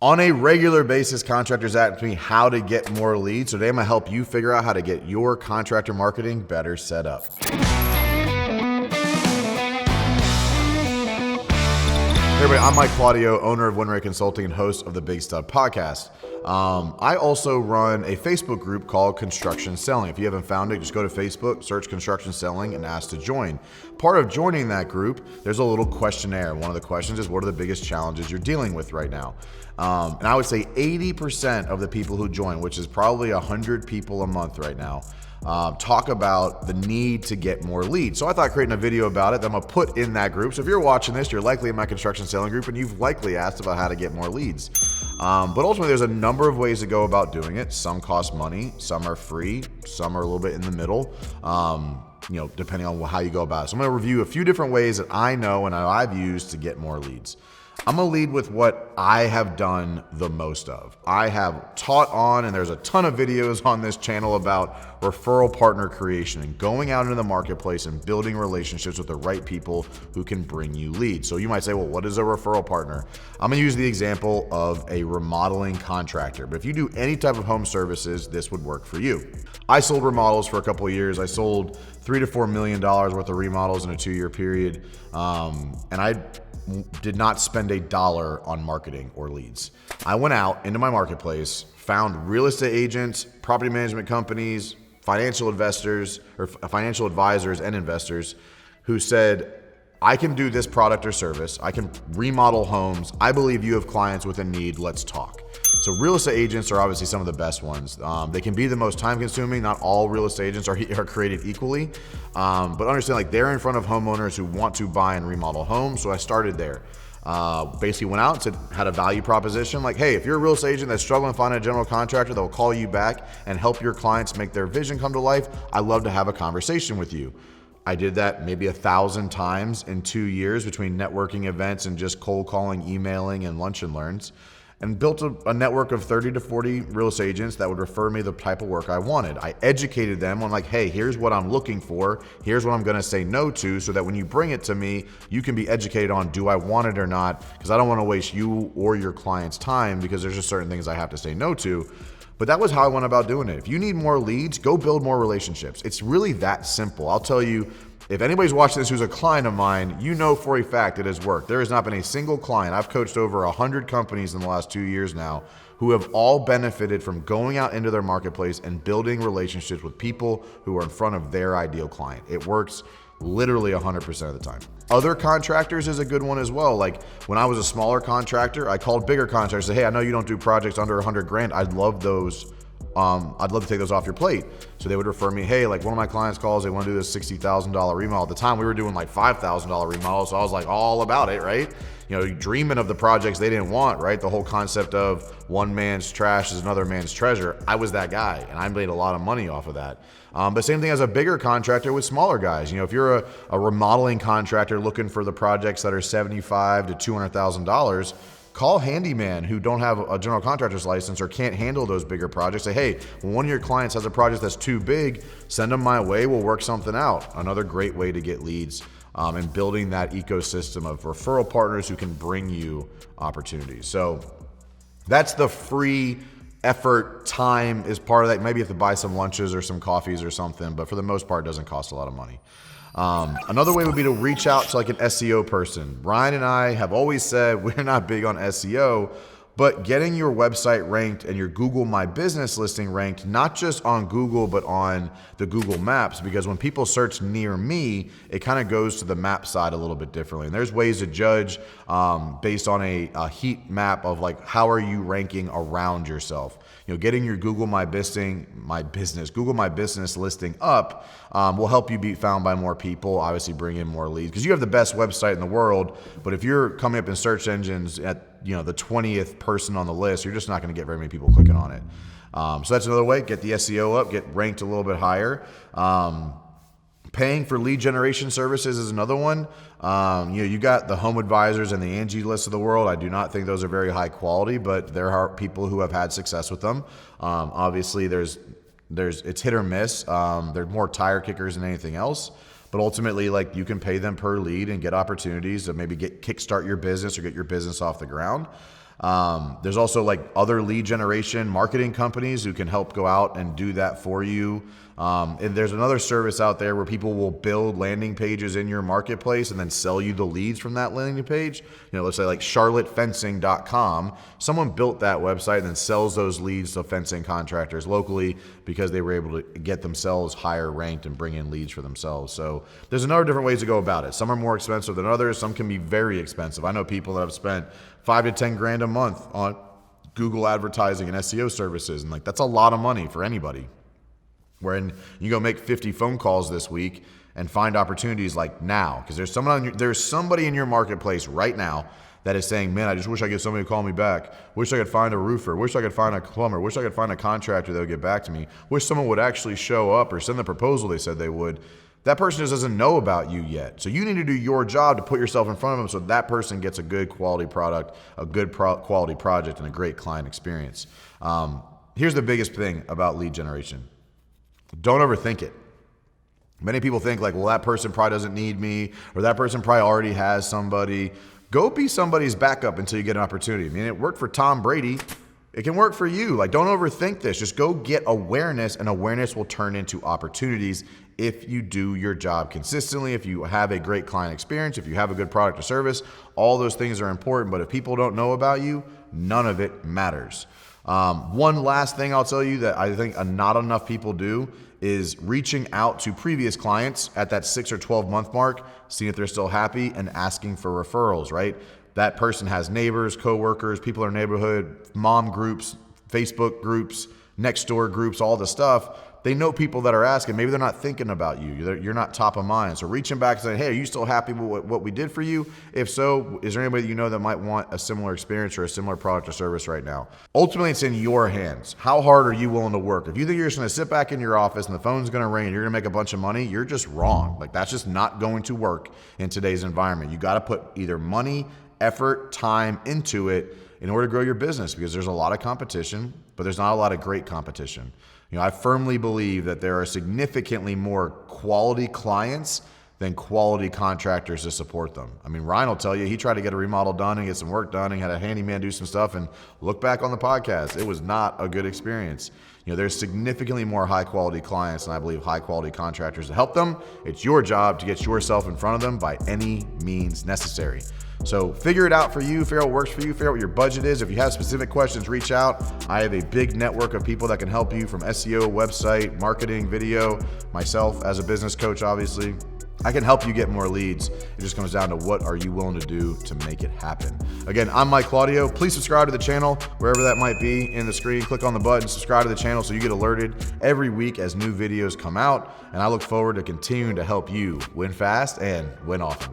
On a regular basis, contractors ask me how to get more leads. So today I'm going to help you figure out how to get your contractor marketing better set up. Hey everybody, I'm Mike Claudio, owner of WinRate Consulting and host of the Big Stud podcast. I also run a Facebook group called Construction Selling. If you haven't found it, just go to Facebook, search Construction Selling, and ask to join. Part of joining that group, there's a little questionnaire. One of the questions is, what are the biggest challenges you're dealing with right now? And I would say 80% of the people who join, which is probably 100 people a month right now, talk about the need to get more leads. So I thought creating a video about it that I'm gonna put in that group. So if you're watching this, you're likely in my construction selling group and you've likely asked about how to get more leads. But ultimately there's a number of ways to go about doing it. Some cost money, some are free, some are a little bit in the middle, depending on how you go about it. So I'm gonna review a few different ways that I know and I've used to get more leads. I'm gonna lead with what I have done the most of. I have taught on, and there's a ton of videos on this channel about referral partner creation and going out into the marketplace and building relationships with the right people who can bring you leads. So you might say, well, what is a referral partner? I'm gonna use the example of a remodeling contractor, but if you do any type of home services, this would work for you. I sold remodels for a couple of years. I sold $3 to $4 million worth of remodels in a 2-year period, and I did not spend a dollar on marketing or leads. I went out into my marketplace, found real estate agents, property management companies, financial investors or financial advisors and investors who said, I can do this product or service. I can remodel homes. I believe you have clients with a need. Let's talk. So real estate agents are obviously some of the best ones. They can be the most time consuming. Not all real estate agents are created equally, but understand they're in front of homeowners who want to buy and remodel homes. So I started there. Basically went out and had a value proposition like, hey, if you're a real estate agent that's struggling to find a general contractor that will call you back and help your clients make their vision come to life, I'd love to have a conversation with you. I did that maybe 1,000 times in 2 years between networking events and just cold calling, emailing, and lunch and learns, and built a network of 30 to 40 real estate agents that would refer me the type of work I wanted. I educated them on hey, here's what I'm looking for. Here's what I'm gonna say no to, so that when you bring it to me, you can be educated on, do I want it or not? Because I don't wanna waste you or your client's time, because there's just certain things I have to say no to. But that was how I went about doing it. If you need more leads, go build more relationships. It's really that simple. I'll tell you, if anybody's watching this who's a client of mine, you know for a fact it has worked. There has not been a single client. I've coached over 100 companies in the last 2 years now who have all benefited from going out into their marketplace and building relationships with people who are in front of their ideal client. It works literally 100% of the time. Other contractors is a good one as well. Like when I was a smaller contractor, I called bigger contractors and said, hey, I know you don't do projects under 100 grand. I'd love those. I'd love to take those off your plate. So they would refer me, hey, one of my clients calls, they want to do this $60,000 remodel. At the time we were doing $5,000 remodels. So I was all about it, right? Dreaming of the projects they didn't want, right? The whole concept of one man's trash is another man's treasure. I was that guy and I made a lot of money off of that. But same thing as a bigger contractor with smaller guys. If you're a remodeling contractor looking for the projects that are $75,000 to $200,000, call handyman who don't have a general contractor's license or can't handle those bigger projects. Say, hey, when one of your clients has a project that's too big, send them my way. We'll work something out. Another great way to get leads and building that ecosystem of referral partners who can bring you opportunities. So that's the free effort. Time is part of that. Maybe you have to buy some lunches or some coffees or something, but for the most part, it doesn't cost a lot of money. Another way would be to reach out to an SEO person. Ryan and I have always said we're not big on SEO, but getting your website ranked and your Google My Business listing ranked, not just on Google, but on the Google Maps, because when people search near me, it kind of goes to the map side a little bit differently. And there's ways to judge based on a heat map of how are you ranking around yourself. Getting your Google My Business listing up will help you be found by more people, obviously bring in more leads, because you have the best website in the world, but if you're coming up in search engines at the 20th person on the list, you're just not going to get very many people clicking on it. So that's another way. Get the SEO up, get ranked a little bit higher. Paying for lead generation services is another one. You got the Home Advisors and the Angie List of the world. I do not think those are very high quality, but there are people who have had success with them. Obviously, it's hit or miss. They're more tire kickers than anything else. But ultimately, you can pay them per lead and get opportunities to maybe kickstart your business or get your business off the ground. There's also like other lead generation marketing companies who can help go out and do that for you. And there's another service out there where people will build landing pages in your marketplace and then sell you the leads from that landing page. Let's say like charlottefencing.com. Someone built that website and then sells those leads to fencing contractors locally because they were able to get themselves higher ranked and bring in leads for themselves. So there's a number of different ways to go about it. Some are more expensive than others. Some can be very expensive. I know people that have spent $5 to $10 grand a month on Google advertising and SEO services. And like, that's a lot of money for anybody. Wherein you go make 50 phone calls this week and find opportunities like now. Because there's somebody in your marketplace right now that is saying, man, I just wish I could get somebody to call me back. Wish I could find a roofer. Wish I could find a plumber. Wish I could find a contractor that would get back to me. Wish someone would actually show up or send the proposal they said they would. That person just doesn't know about you yet. So you need to do your job to put yourself in front of them so that person gets a good quality product, a good quality project, and a great client experience. Here's the biggest thing about lead generation. Don't overthink it. Many people think like, well, that person probably doesn't need me, or that person probably already has somebody. Go be somebody's backup until you get an opportunity. I mean, it worked for Tom Brady. It can work for you. Like, don't overthink this. Just go get awareness, and awareness will turn into opportunities if you do your job consistently, if you have a great client experience, if you have a good product or service. All those things are important, but if people don't know about you, none of it matters. One last thing I'll tell you that I think not enough people do is reaching out to previous clients at that 6 or 12 month mark, seeing if they're still happy and asking for referrals, right? That person has neighbors, coworkers, people in their neighborhood, mom groups, Facebook groups, next door groups, all the stuff. They know people that are asking. Maybe they're not thinking about you. You're not top of mind. So reaching back and saying, hey, are you still happy with what we did for you? If so, is there anybody that you know that might want a similar experience or a similar product or service right now? Ultimately, it's in your hands. How hard are you willing to work? If you think you're just going to sit back in your office and the phone's going to ring and you're going to make a bunch of money, you're just wrong. Like, that's just not going to work in today's environment. You got to put either money, effort, time into it in order to grow your business, because there's a lot of competition, but there's not a lot of great competition. I firmly believe that there are significantly more quality clients than quality contractors to support them. I mean, Ryan will tell you he tried to get a remodel done and get some work done and had a handyman do some stuff, and look back on the podcast, it was not a good experience. There's significantly more high quality clients, and I believe high quality contractors to help them. It's your job to get yourself in front of them by any means necessary. So figure it out for you, figure out what works for you, figure out what your budget is. If you have specific questions, reach out. I have a big network of people that can help you, from SEO, website, marketing, video, myself as a business coach, obviously. I can help you get more leads. It just comes down to what are you willing to do to make it happen. Again, I'm Mike Claudio. Please subscribe to the channel, wherever that might be in the screen. Click on the button, subscribe to the channel so you get alerted every week as new videos come out. And I look forward to continuing to help you win fast and win often.